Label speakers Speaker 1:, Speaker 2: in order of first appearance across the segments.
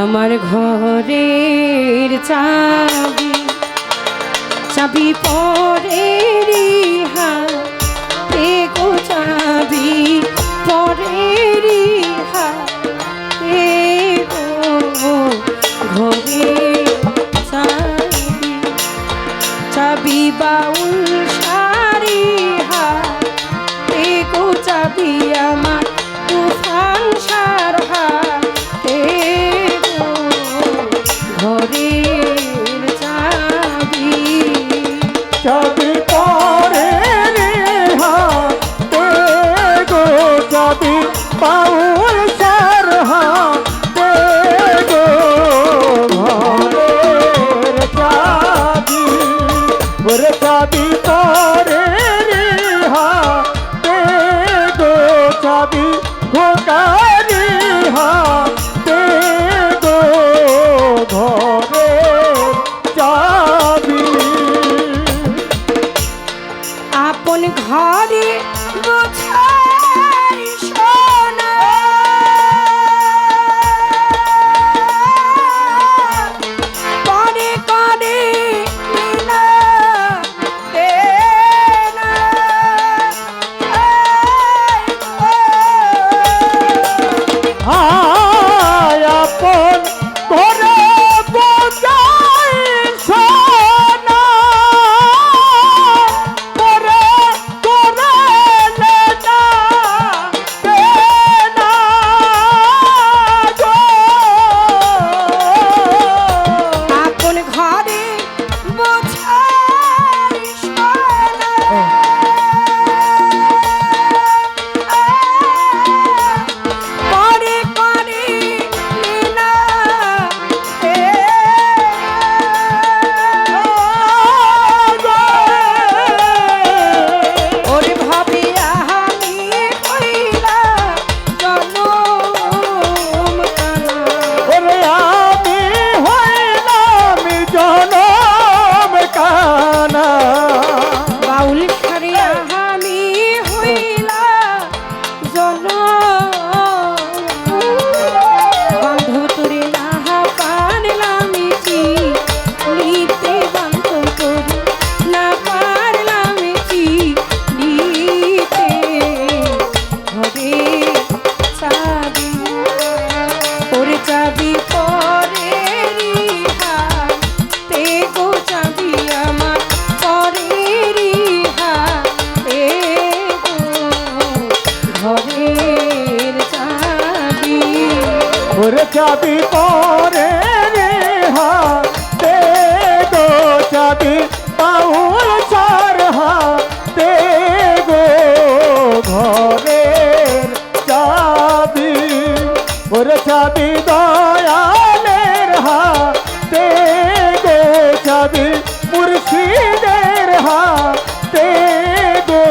Speaker 1: আমার ঘরের চাবি চাবি পরের হাতে গো চাবি পরের হাতে গো ঘরের চাবি চাবি বাউল শাড়ি হাতে গো চাবি আমার তুফান সার হাতে গো ঘরের চাবি
Speaker 2: চাবি পরের হাতে গো চাবি বাউল শাড়ি হাতে গো ঘরের চাবি ওরে চাবি পরের হাতে গো চাবি ঘোকারি হাতে গো ঘরের চাবি
Speaker 1: আপন ঘরে গোছাই সোনা পরে করে মিনা দেনা
Speaker 2: আপন ঘরে বোঝাই সোনা পরে করে লেনা দেনা গো
Speaker 1: আপন ঘরে গোছাই সোনা পরে করে মিনা ওরে ভাবিয়া আমি হইলা জনম কানা
Speaker 2: ওরে আমি হইলাম জনম কানা
Speaker 1: বাউল ছাড়িয়া আমি হইলা জনম বান্ধব তোরে না পারলাম চিনিতে বান্ধব তোরে না পারলাম চিনিতে ঘরে চাবি ওরে চাবি পরের হাতে গো চাবি আমার পরের হাতে গো ঘরের চাবি
Speaker 2: ওরে চাবি পরে হাতে গো চাবি বাউল চার হাতে গো ঘরের চাবি ওরে চাবি দয়ালের হাতে গো চাবি মুর্শিদের হাতে গো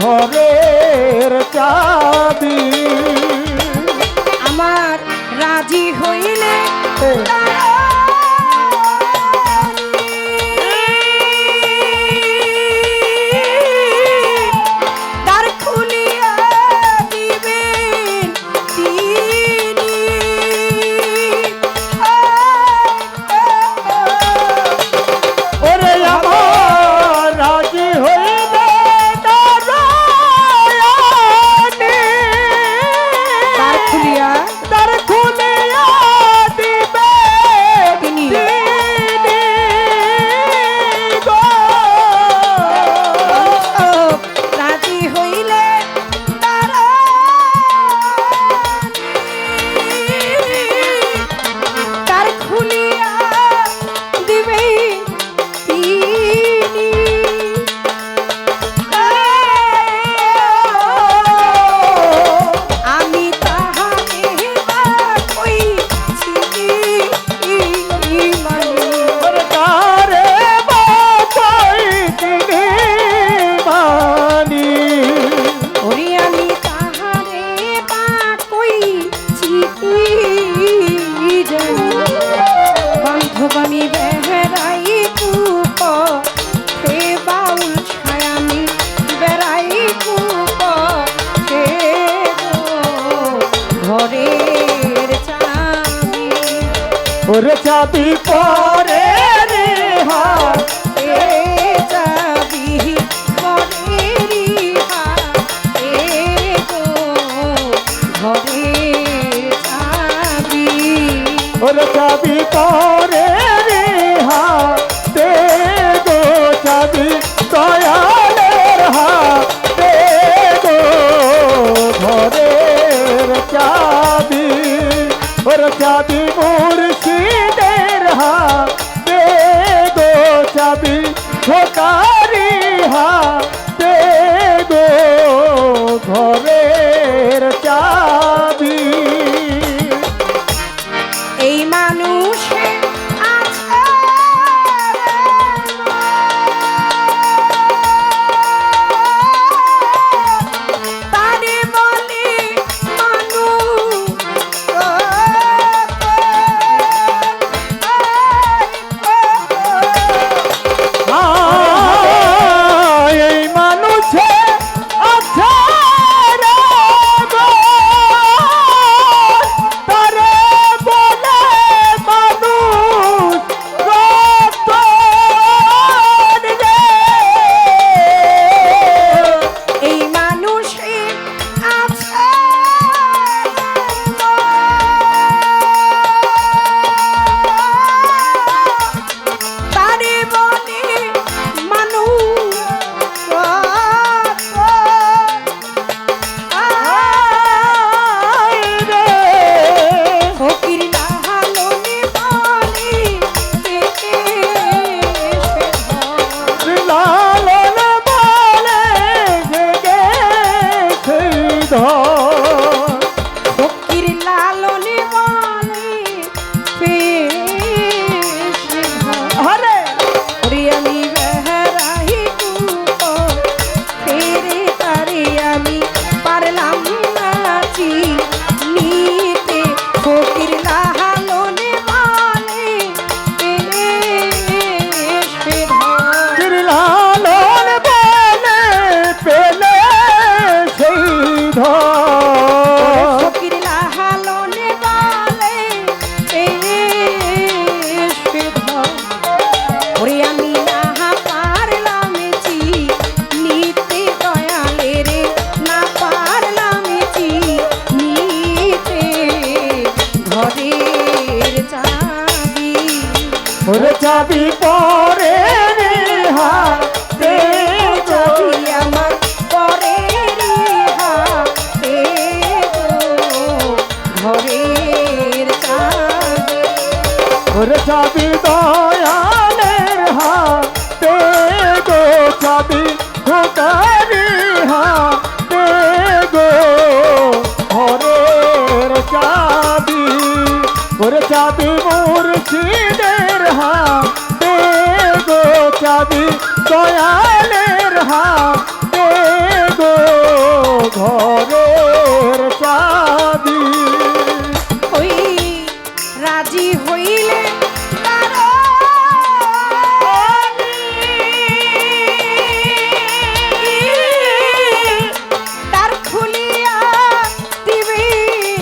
Speaker 2: ঘরের চাবি
Speaker 1: আমার রাজি হইলে
Speaker 2: ওরে চাবি পরে রে হাতে
Speaker 1: চাবি পরেরি হাতে গো ঘরের চাবি।
Speaker 2: ওরে চাবি পরে রে হাতে গো চাবি দয়ালের হাতে গো ঘরের চাবি। ওরে চাবি মুর্শিদের হাতে গো চাবি ঠোকারি হাতে গো ঘরের চাবি।
Speaker 1: এই মানুষে আছে তারে বলে
Speaker 2: এই মানুষে আছে রে গো, তারে বলে মানুষ রতন রে।
Speaker 1: এই মানুষে আছে তারে বলে মানুষ ফকির লালনে বলে
Speaker 2: লালন বলে গেছে ধর।
Speaker 1: ফকির লালনে বলে
Speaker 2: আরে
Speaker 1: ওরে আমি বেহারাহি কুপো ফেরে তারে আমি পারলাম নাচি নিতে। ফকির লালনে বলে
Speaker 2: লালন বলে পেলে সেই ধর।
Speaker 1: ফকির লালনে বলে ওরে আমি না পারলাম নিতে দয়ালে রে না পারলাম নিতে ঘরের চাবি।
Speaker 2: ওরে চাবি পরে রে হাতে গো,
Speaker 1: চাবি আমার পরের হাতে গো ঘরের চাবি।
Speaker 2: ওরে চাবি দয়ালের হাতে গো চাবি ঠোকারি হাতে গো ঘরের চাবি। ওরে চাবি মুর্শিদের হাতে গো চাবি দয়ালের হাতে গো ঘরের চাবি।
Speaker 1: ওই রাজি হইলে তার খুলিয়া দিবেন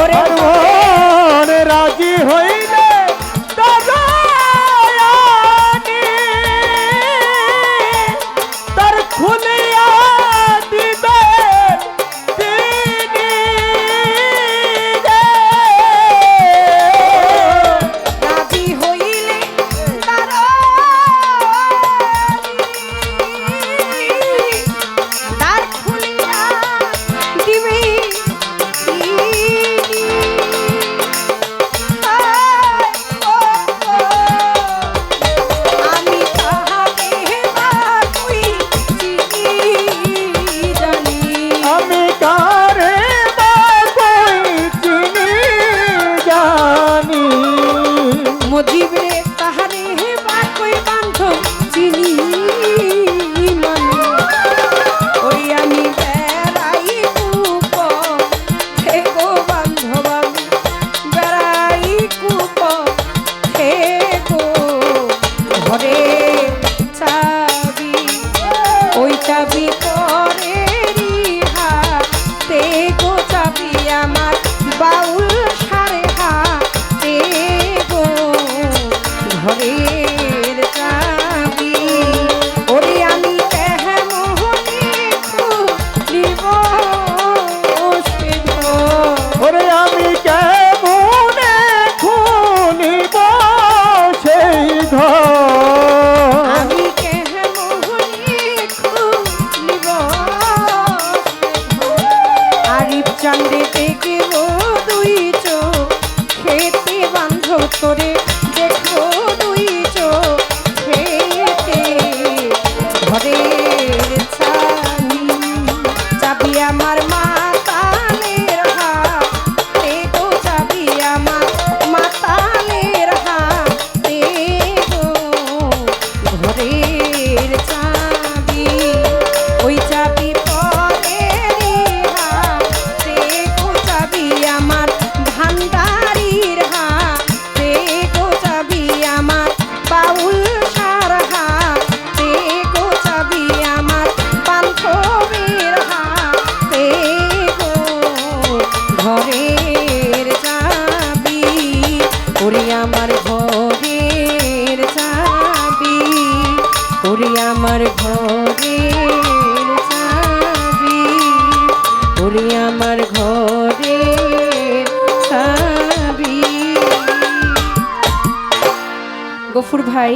Speaker 1: ওরে
Speaker 2: ভগবান রাজি হইলে দয়ানি
Speaker 1: ভাই